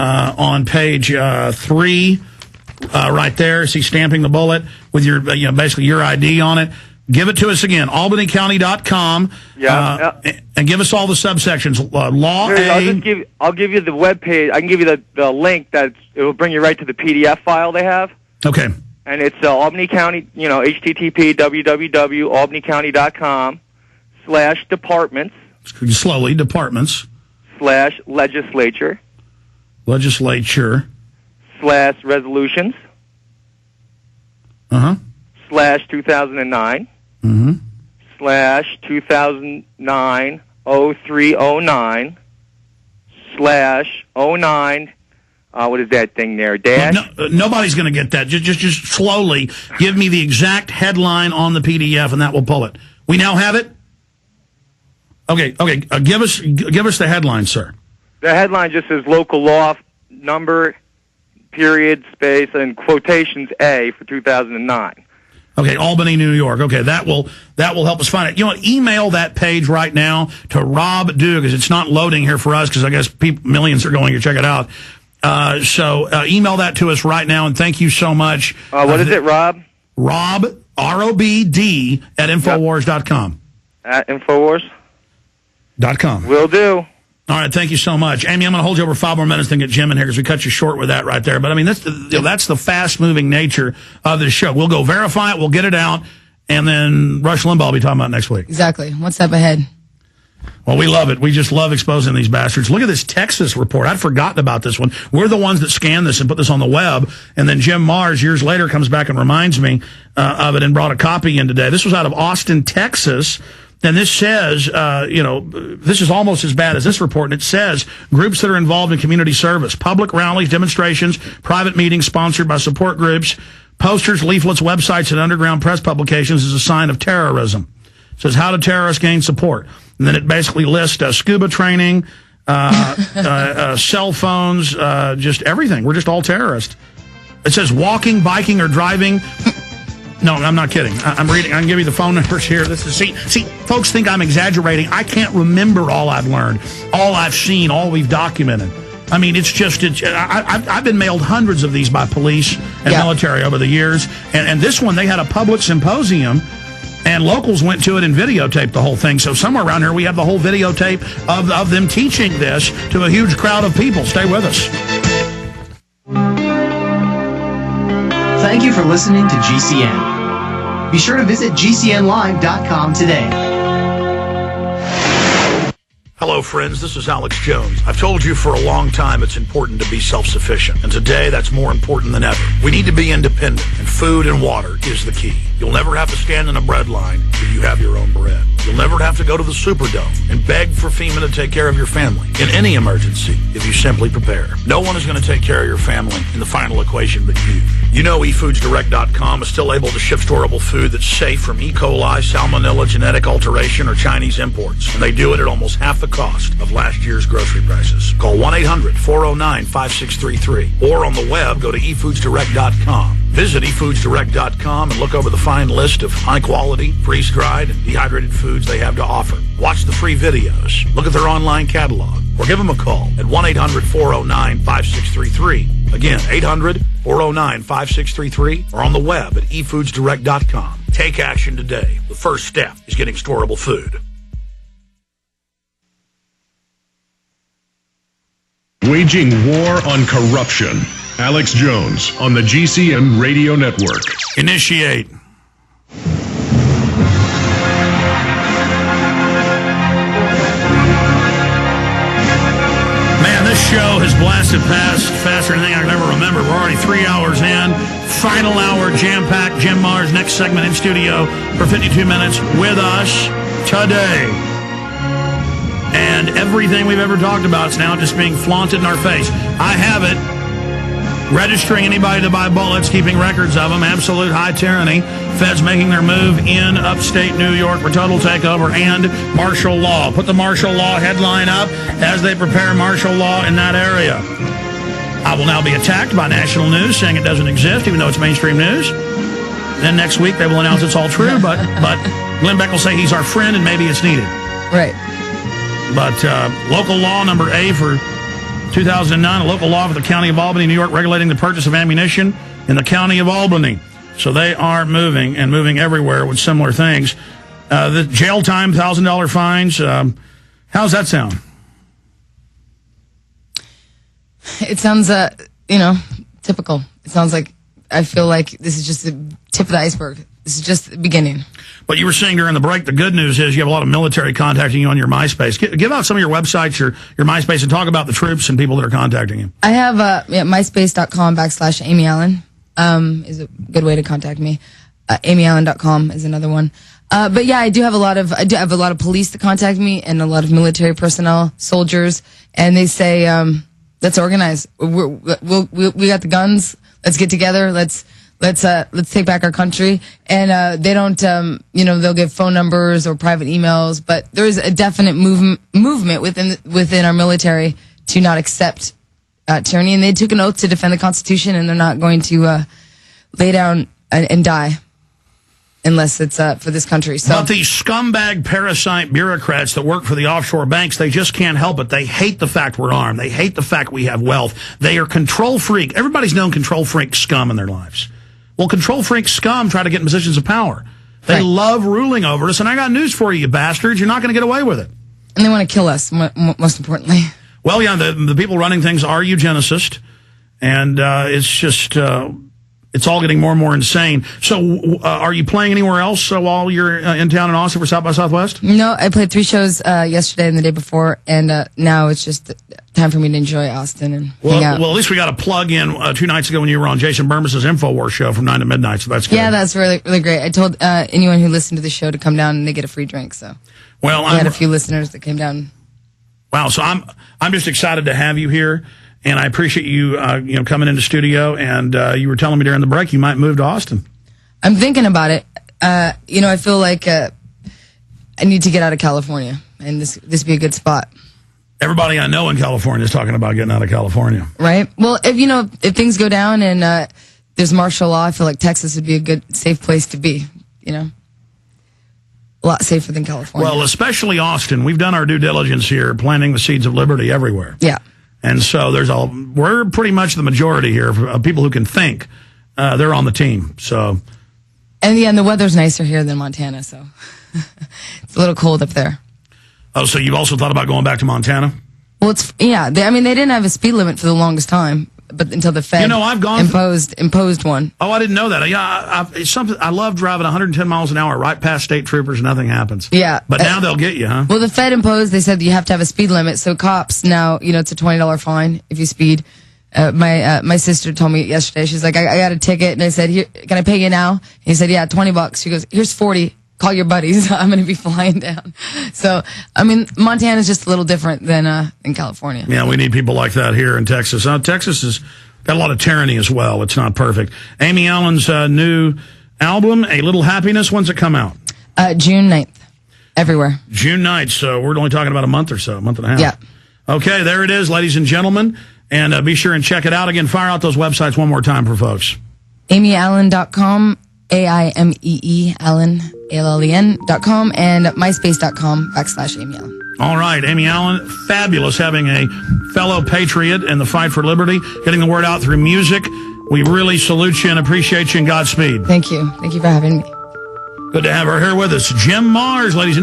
on page 3, right there. See, stamping the bullet with your, basically your ID on it. Give it to us again, albanycounty.com. And give us all the subsections. Law Here, I'll give you the web page. I can give you the link that it will bring you right to the PDF file they have. Okay. And it's Albany County, http www.albanycounty.com/departments. Slowly, departments. /legislature. /resolutions. /2009. /2009 0309 /09. What is that thing there? Dash? Nobody's going to get that. Just slowly give me the exact headline on the PDF, and that will pull it. We now have it. Okay. Give us the headline, sir. The headline just says local law number, period, space, and quotations A for 2009. Okay, Albany, New York. Okay, that will help us find it. You know what? Email that page right now to Rob Dew, because it's not loading here for us, because I guess millions are going to check it out. So email that to us right now, and thank you so much. What is it, Rob? Rob, R-O-B-D, at Infowars.com. At Infowars.com. Will do. All right, thank you so much. Aimee, I'm going to hold you over 5 more minutes, then get Jim in here, because we cut you short with that right there. But, I mean, that's the fast-moving nature of this show. We'll go verify it, we'll get it out, and then Rush Limbaugh will be talking about next week. Exactly. What's up ahead? Well, we love it. We just love exposing these bastards. Look at this Texas report. I'd forgotten about this one. We're the ones that scanned this and put this on the web, and then Jim Mars, years later, comes back and reminds me of it and brought a copy in today. This was out of Austin, Texas. And this says, this is almost as bad as this report, and it says groups that are involved in community service, public rallies, demonstrations, private meetings sponsored by support groups, posters, leaflets, websites, and underground press publications is a sign of terrorism. It says, how do terrorists gain support? And then it basically lists scuba training, cell phones, just everything. We're just all terrorists. It says walking, biking, or driving. No, I'm not kidding. I'm reading. I can give you the phone numbers here. This is see, folks think I'm exaggerating. I can't remember all I've learned, all I've seen, all we've documented. I mean, I've been mailed hundreds of these by police and military over the years. And this one, they had a public symposium, and locals went to it and videotaped the whole thing. So somewhere around here, we have the whole videotape of them teaching this to a huge crowd of people. Stay with us. Thank you for listening to GCN. Be sure to visit GCNlive.com today. Hello, friends. This is Alex Jones. I've told you for a long time it's important to be self-sufficient, and today that's more important than ever. We need to be independent, and food and water is the key. You'll never have to stand in a bread line if you have your own bread. You'll never have to go to the Superdome and beg for FEMA to take care of your family in any emergency if you simply prepare. No one is going to take care of your family in the final equation but you. You know eFoodsDirect.com is still able to ship storable food that's safe from E. coli, salmonella, genetic alteration, or Chinese imports. And they do it at almost half the cost of last year's grocery prices. Call 1-800-409-5633. Or on the web, go to eFoodsDirect.com. Visit eFoodsDirect.com and look over the fine list of high-quality, freeze-dried, and dehydrated foods they have to offer. Watch the free videos. Look at their online catalog. Or give them a call at 1-800-409-5633. Again, 800-409-5633. Or on the web at eFoodsDirect.com. Take action today. The first step is getting storable food. Waging war on corruption. Alex Jones on the GCN Radio Network. Initiate. Man, this show has blasted past faster than I can ever remember. We're already 3 hours in. Final hour, jam-packed. Jim Mars, next segment in studio for 52 minutes with us today. And everything we've ever talked about is now just being flaunted in our face. I have it. Registering anybody to buy bullets, keeping records of them, absolute high tyranny. Feds making their move in upstate New York for total takeover and martial law. Put the martial law headline up as they prepare martial law in that area. I will now be attacked by national news saying it doesn't exist, even though it's mainstream news. Then next week they will announce it's all true, but Glenn Beck will say he's our friend and maybe it's needed. Right. But local law number A for 2009, a local law for the County of Albany, New York, regulating the purchase of ammunition in the County of Albany. So they are moving and moving everywhere with similar things. The jail time, $1,000 fines. How's that sound? It sounds, typical. It sounds like, I feel like this is just the tip of the iceberg. This is just the beginning. But you were saying during the break, the good news is you have a lot of military contacting you on your MySpace. Give out some of your websites, your MySpace, and talk about the troops and people that are contacting you. I have myspace.com/Aimee Allen is a good way to contact me. AimeeAllen.com is another one. But yeah, I do have a lot of police that contact me and a lot of military personnel, soldiers, and they say, let's organize. We got the guns. Let's get together. Let's take back our country. And they don't, they'll give phone numbers or private emails, but there is a definite movement within our military to not accept tyranny. And they took an oath to defend the Constitution, and they're not going to lay down and die unless it's for this country. So, but these scumbag parasite bureaucrats that work for the offshore banks, they just can't help it. They hate the fact we're armed. They hate the fact we have wealth. They are control freak. Everybody's known control freak scum in their lives. Well, control freak scum try to get in positions of power. They love ruling over us, and I got news for you, you bastards. You're not going to get away with it. And they want to kill us, most importantly. Well, yeah, the people running things are eugenicists, and it's just... it's all getting more and more insane. So are you playing anywhere else while you're in town in Austin for South by Southwest? No, I played 3 shows yesterday and the day before, and now it's just time for me to enjoy Austin and hang out. Well, at least we got a plug in 2 nights ago when you were on Jason Bermas's InfoWars show from 9 to midnight, so that's good. Yeah, that's really, really great. I told anyone who listened to the show to come down and they get a free drink, so well, I had a few listeners that came down. Wow, so I'm just excited to have you here. And I appreciate you, coming into studio. And you were telling me during the break you might move to Austin. I'm thinking about it. I feel like I need to get out of California, and this be a good spot. Everybody I know in California is talking about getting out of California. Right. Well, if things go down and there's martial law, I feel like Texas would be a good, safe place to be. A lot safer than California. Well, especially Austin. We've done our due diligence here, planting the seeds of liberty everywhere. Yeah. And so we're pretty much the majority here of people who can think. They're on the team. So, and the weather's nicer here than Montana, so it's a little cold up there. Oh, so you've also thought about going back to Montana? Well, they didn't have a speed limit for the longest time, but until the Fed imposed one. Oh, I didn't know that. Yeah, it's something. I love driving 110 miles an hour right past state troopers. Nothing happens. Yeah, but now they'll get you, huh? Well, the Fed imposed. They said you have to have a speed limit. So cops now, it's a $20 fine if you speed. My sister told me yesterday. She's like, I got a ticket, and I said, "Here, can I pay you now?" And he said, "Yeah, $20." She goes, "Here's 40. Call your buddies. I'm going to be flying down." So, Montana's just a little different than California. Yeah, we need people like that here in Texas. Texas has got a lot of tyranny as well. It's not perfect. Aimee Allen's new album, A Little Happiness, when's it come out? June 9th. Everywhere. June 9th, so we're only talking about a month and a half. Yeah. Okay, there it is, ladies and gentlemen. And be sure and check it out. Again, fire out those websites one more time for folks. AimeeAllen.com, AIMEE Allen, ALLEN.com, and myspace.com/Aimee Allen. All right, Aimee Allen, fabulous having a fellow patriot in the fight for liberty, getting the word out through music. We really salute you and appreciate you, and Godspeed. Thank you. Thank you for having me. Good to have her here with us. Jim Mars, ladies and